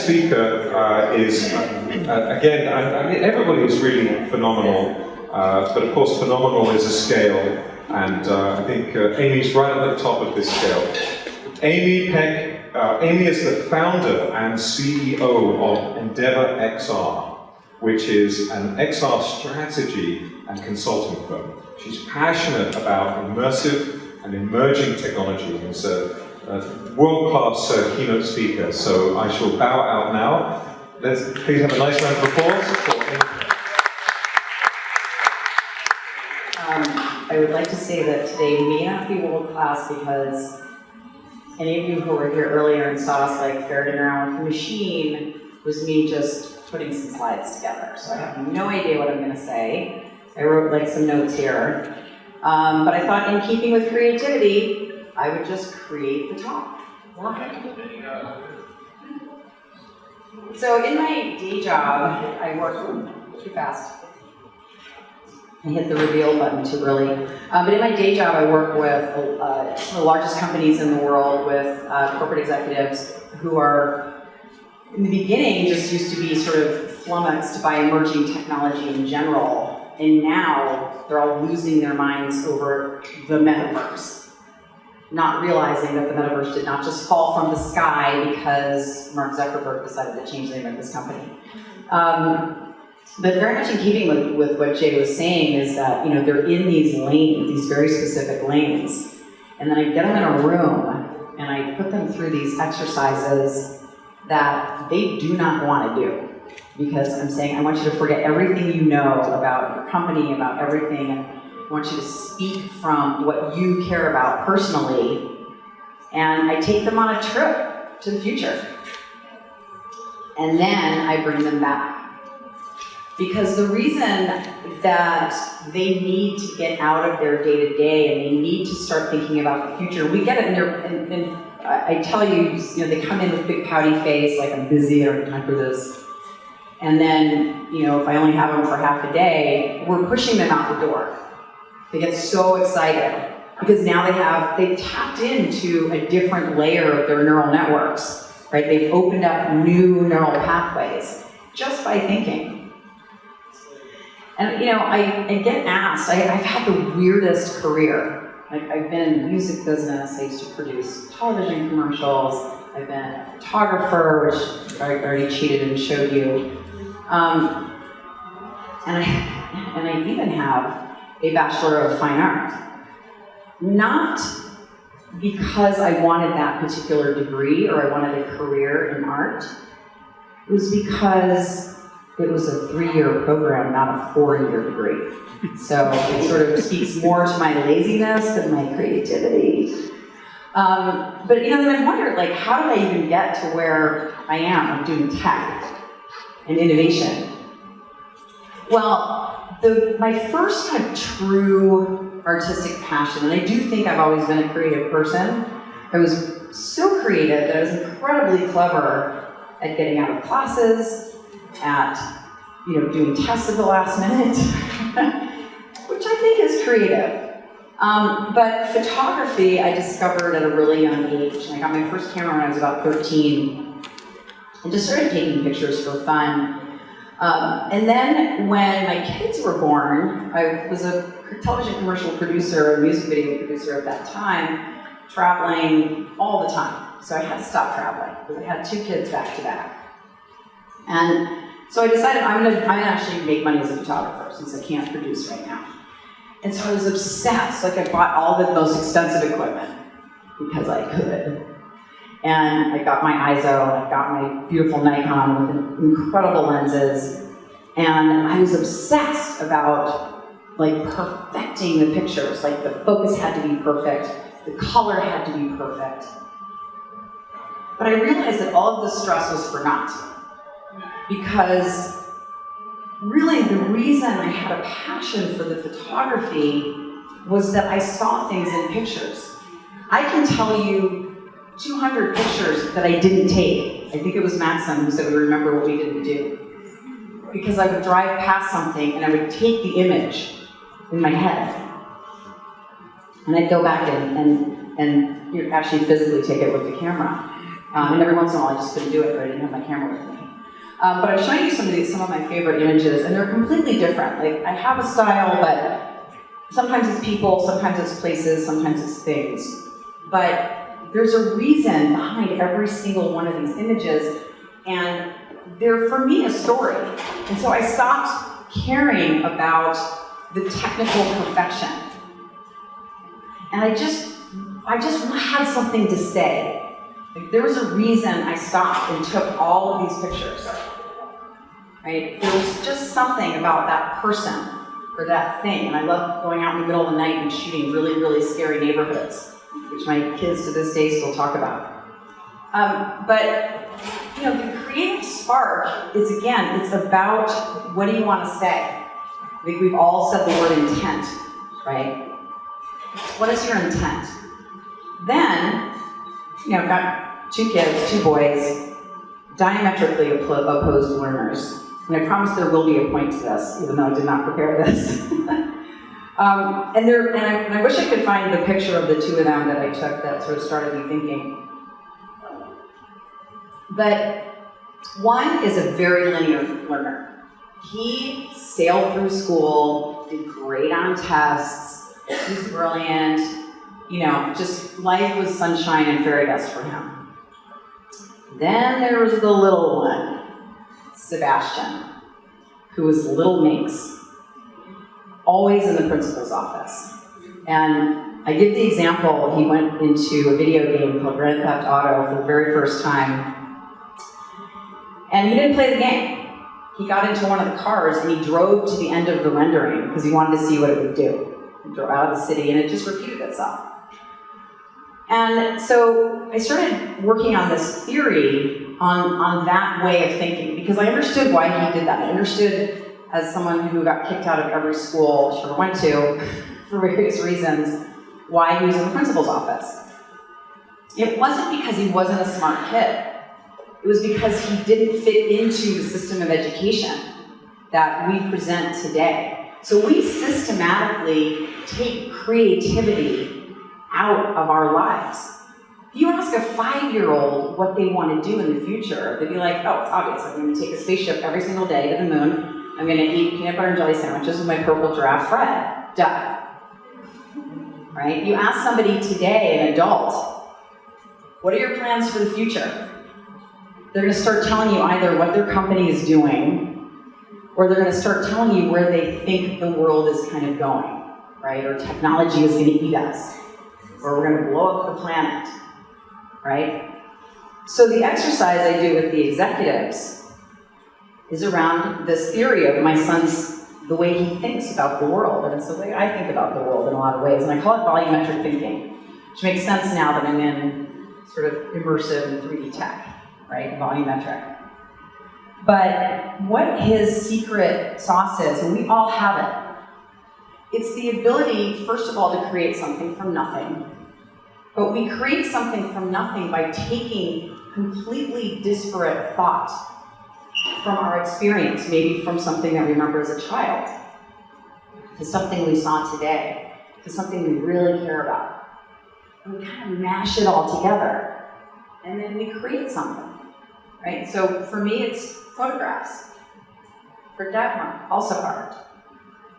next speaker is, again, I mean, everybody is really phenomenal, but of course phenomenal is a scale, and I think Amy's right at the top of this scale. Amy Peck, Amy is the founder and CEO of Endeavor XR, which is an XR strategy and consulting firm. She's passionate about immersive and emerging technology, and is a world-class keynote speaker. So I shall bow out now. Let's please have a nice round of applause for Amy. I would like to say that today may not be world-class because any of you who were here earlier and saw us like ferreting around with the machine was me just putting some slides together. So I have no idea what I'm going to say. I wrote like some notes here. But I thought in keeping with creativity, I would just create the talk. So in my day job, I work too fast. I hit the reveal button too early. But in my day job, I work with some of the largest companies in the world with corporate executives who are, in the beginning, just used to be sort of flummoxed by emerging technology in general. And now they're all losing their minds over the metaverse, not realizing that the metaverse did not just fall from the sky because Mark Zuckerberg decided to change the name of this company. But very much in keeping with what Jay was saying is that, you know, they're in these lanes, these very specific lanes. And then I get them in a room and I put them through these exercises that they do not want to do. Because I'm saying, I want you to forget everything you know about your company, about everything, and I want you to speak from what you care about personally, and I take them on a trip to the future. And then I bring them back. Because the reason that they need to get out of their day-to-day and they need to start thinking about the future, we get it in their, and I tell you, you know, they come in with a big pouty face, like I'm busy, I don't have time for this. And then, you know, if I only have them for half a day, we're pushing them out the door. They get so excited because now they've tapped into a different layer of their neural networks, right? They've opened up new neural pathways just by thinking. And, you know, I get asked, I've had the weirdest career. Like, I've been in the music business, I used to produce television commercials, I've been a photographer, which I already cheated and showed you. And I even have a Bachelor of Fine Art. Not because I wanted that particular degree or I wanted a career in art. It was because it was a 3-year program, not a 4-year degree. So it sort of speaks more to my laziness than my creativity. But, you know, then I wondered, like, how did I even get to where I am? I'm doing tech and innovation. Well, my first kind of true artistic passion, and I do think I've always been a creative person. I was so creative that I was incredibly clever at getting out of classes, at, you know, doing tests at the last minute, which I think is creative. But photography, I discovered at a really young age. I got my first camera when I was about 13. And just started taking pictures for fun. And then when my kids were born, I was a television commercial producer, a music video producer at that time, traveling all the time. So I had to stop traveling because I had 2 kids back to back. And so I decided I'm gonna actually make money as a photographer since I can't produce right now. And so I was obsessed. Like, I bought all the most expensive equipment because I could. And I got my ISO, and I got my beautiful Nikon with incredible lenses. And I was obsessed about, like, perfecting the pictures. Like, the focus had to be perfect, the color had to be perfect. But I realized that all of this stress was for naught. Because really the reason I had a passion for the photography was that I saw things in pictures. I can tell you 200 pictures that I didn't take. I think it was Maxim who said we remember what we didn't do. Because I would drive past something and I would take the image in my head. And I'd go back and actually physically take it with the camera. And every once in a while I just couldn't do it, or I didn't have my camera with me. But I'm showing you some of my favorite images, and they're completely different. Like, I have a style, but sometimes it's people, sometimes it's places, sometimes it's things. But there's a reason behind every single one of these images, and they're, for me, a story. And so I stopped caring about the technical perfection. And I just had something to say. Like, there was a reason I stopped and took all of these pictures. Right? There was just something about that person or that thing. And I love going out in the middle of the night and shooting really, really scary neighborhoods, which my kids to this day still talk about. But you know, the creative spark is, again, it's about what do you want to say? I think we've all said the word intent, right? What is your intent? Then, you know, I've got 2 kids, 2 boys, diametrically opposed learners. And I promise there will be a point to this, even though I did not prepare this. And I wish I could find the picture of the 2 of them that I took that sort of started me thinking. But one is a very linear learner. He sailed through school, did great on tests, he's brilliant, you know, just life was sunshine and fairy dust for him. Then there was the little one, Sebastian, who was little Minx, always in the principal's office. And I give the example, he went into a video game called Grand Theft Auto for the very first time, and he didn't play the game. He got into one of the cars and he drove to the end of the rendering because he wanted to see what it would do. He drove out of the city and it just repeated itself. And so I started working on this theory on that way of thinking, because I understood why he did that. I understood, as someone who got kicked out of every school she ever went to for various reasons, why he was in the principal's office. It wasn't because he wasn't a smart kid. It was because he didn't fit into the system of education that we present today. So we systematically take creativity out of our lives. If you ask a 5-year-old what they want to do in the future, they'd be like, oh, it's obvious. I'm going to take a spaceship every single day to the moon. I'm going to eat peanut butter and jelly sandwiches with my purple giraffe Fred. Duh. Right? You ask somebody today, an adult, what are your plans for the future? They're going to start telling you either what their company is doing, or they're going to start telling you where they think the world is kind of going, right? Or technology is going to eat us, or we're going to blow up the planet, right? So the exercise I do with the executives is around this theory of my son's, the way he thinks about the world, and it's the way I think about the world in a lot of ways, and I call it volumetric thinking, which makes sense now that I'm in sort of immersive and 3D tech. Right, volumetric. But what his secret sauce is, and we all have it, it's the ability, first of all, to create something from nothing. But we create something from nothing by taking completely disparate thought from our experience, maybe from something that we remember as a child, to something we saw today, to something we really care about. And we kind of mash it all together, and then we create something. Right? So for me, it's photographs. For Dagmar, also art.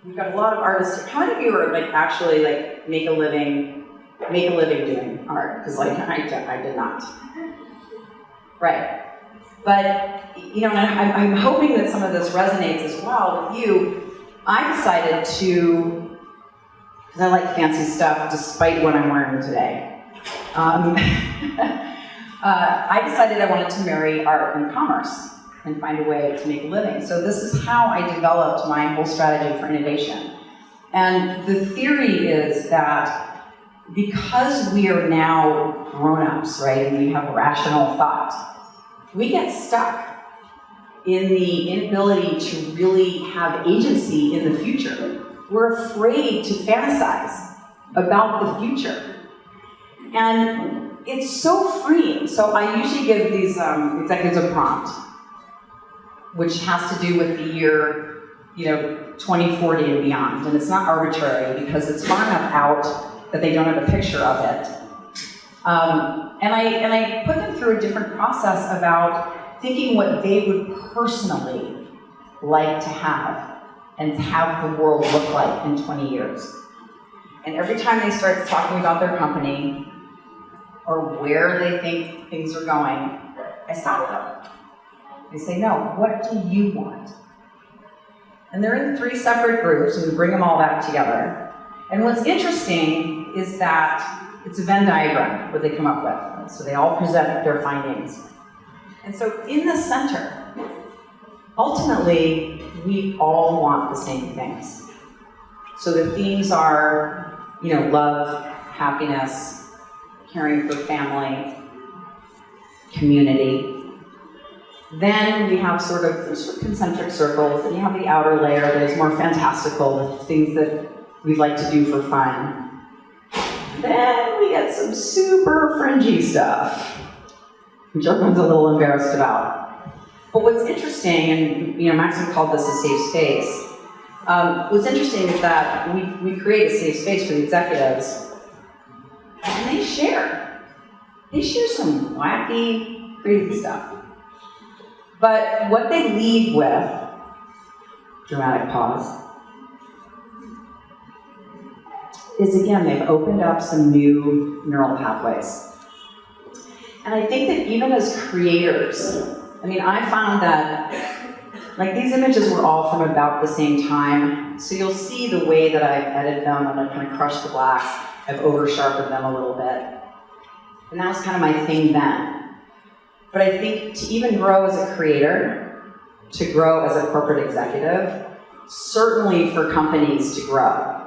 We've got a lot of artists. How many of you are actually make a living doing art? Because I did not. Right. But you know, I'm hoping that some of this resonates as well with you. I decided to, because I like fancy stuff despite what I'm wearing today. I decided I wanted to marry art and commerce and find a way to make a living. So this is how I developed my whole strategy for innovation. And the theory is that because we are now grown-ups, right, and we have rational thought, we get stuck in the inability to really have agency in the future. We're afraid to fantasize about the future. And it's so freeing. So I usually give these executives a prompt, which has to do with the year, 2040 and beyond. And it's not arbitrary because it's far enough out that they don't have a picture of it. And I put them through a different process about thinking what they would personally like to have and have the world look like in 20 years. And every time they start talking about their company or where they think things are going, I stop them. I say, no, what do you want? And they're in 3 separate groups, and we bring them all back together. And what's interesting is that it's a Venn diagram what they come up with. So they all present their findings. And so in the center, ultimately, we all want the same things. So the themes are, love, happiness, caring for family, community. Then we have sort of concentric circles, and you have the outer layer that is more fantastical, the things that we like to do for fun. Then we get some super fringy stuff, which everyone's a little embarrassed about. But what's interesting, and Maxim called this a safe space, what's interesting is that we create a safe space for the executives, and they share. They share some wacky, crazy stuff. But what they leave with, dramatic pause, is again, they've opened up some new neural pathways. And I think that even as creators, I found that, these images were all from about the same time. So you'll see the way that I've edited them, and I've kind of crushed the blacks, I've over-sharpened them a little bit. And that was kind of my thing then. But I think to even grow as a creator, to grow as a corporate executive, certainly for companies to grow,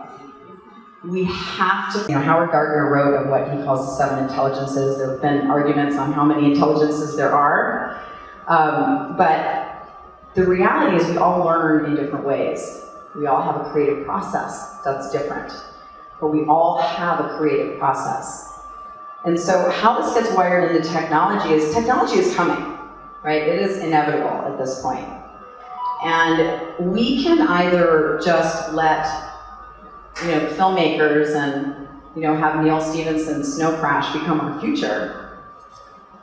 we have to, Howard Gardner wrote of what he calls the 7 intelligences. There have been arguments on how many intelligences there are. But the reality is we all learn in different ways. We all have a creative process that's different. But we all have a creative process. And so how this gets wired into technology is coming, right? It is inevitable at this point. And we can either just let filmmakers and have Neil Stephenson's Snow Crash become our future,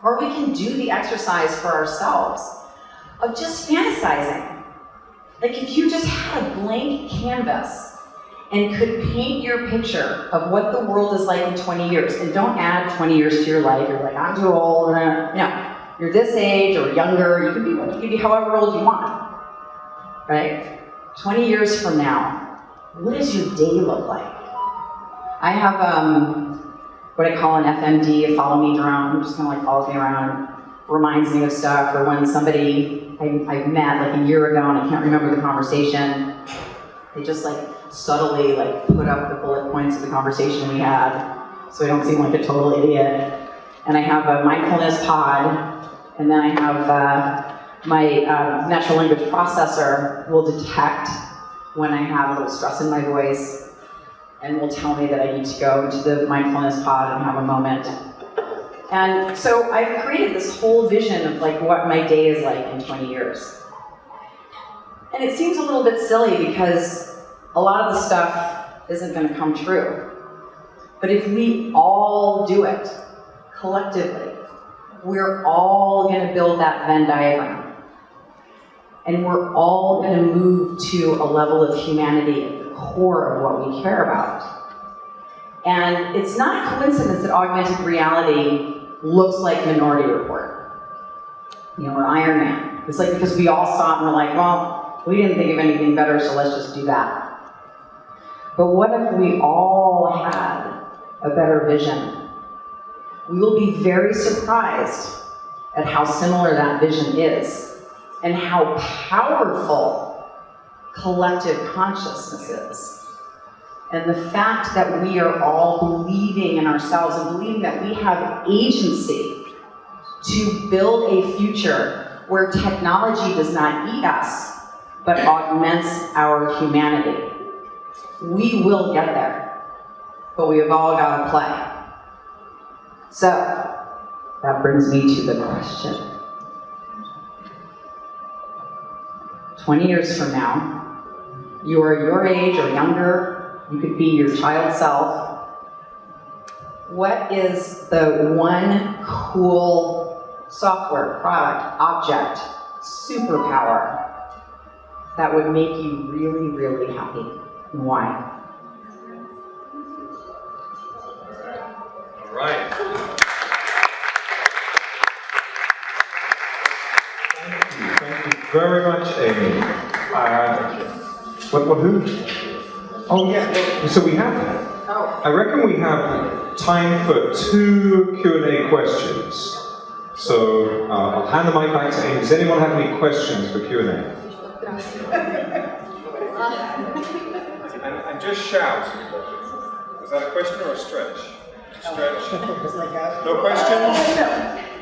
or we can do the exercise for ourselves of just fantasizing. If you just had a blank canvas and could paint your picture of what the world is like in 20 years, and don't add 20 years to your life, you're like, I'm too old, no. You're this age or younger, you can be however old you want, right? 20 years from now, what does your day look like? I have what I call an FMD, a follow me drone, just kind of follows me around, reminds me of stuff, or when somebody I met a year ago and I can't remember the conversation, they just subtly put up the bullet points of the conversation we had, so I don't seem like a total idiot. And I have a mindfulness pod, and then I have my natural language processor will detect when I have a little stress in my voice, and will tell me that I need to go into the mindfulness pod and have a moment. And so I've created this whole vision of what my day is like in 20 years. And it seems a little bit silly because a lot of the stuff isn't going to come true. But if we all do it collectively, we're all going to build that Venn diagram. And we're all going to move to a level of humanity at the core of what we care about. And it's not a coincidence that augmented reality looks like Minority Report, or Iron Man. It's because we all saw it and we're like, well, we didn't think of anything better, so let's just do that. But what if we all had a better vision? We will be very surprised at how similar that vision is and how powerful collective consciousness is. And the fact that we are all believing in ourselves and believing that we have agency to build a future where technology does not eat us, but augments our humanity. We will get there, but we have all got to play. So, that brings me to the question. 20 years from now, you are your age or younger, you could be your child self. What is the one cool software, product, object, superpower that would make you really, really happy? And why? All right. Thank you very much, Amy. Who? Oh, yeah. So we have. I reckon we have time for 2 Q&A questions. So I'll hand the mic back to Amy. Does anyone have any questions for Q&A? And just shout. Is that a question or a stretch? Stretch. No questions?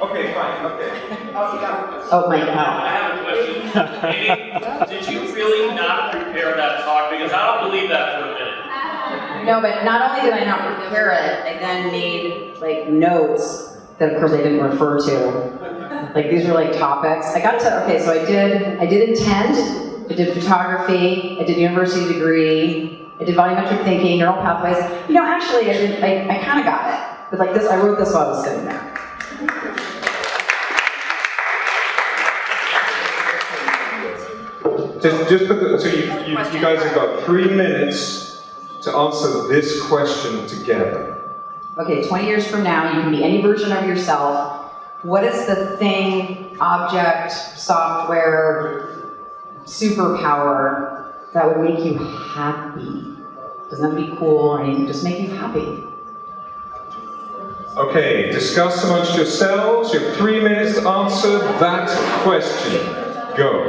Okay, fine. Okay. Oh my God. I have a question. Amy, did you really not prepare that talk? Because I don't believe that for a minute. No, but not only did I not prepare it, I then made like notes that of course I didn't refer to. Like these were like topics. I got to, okay, so I did intent, I did photography, I did university degree, I did volumetric thinking, neural pathways. You know, actually I kind of got it. But like this, I wrote this while I was sitting there. Just put the, so you guys have got 3 minutes to answer this question together. Okay, 20 years from now, you can be any version of yourself. What is the thing, object, software, superpower that would make you happy? Doesn't have to be cool or anything, just make you happy. Okay, discuss amongst yourselves. You have 3 minutes to answer that question. Go.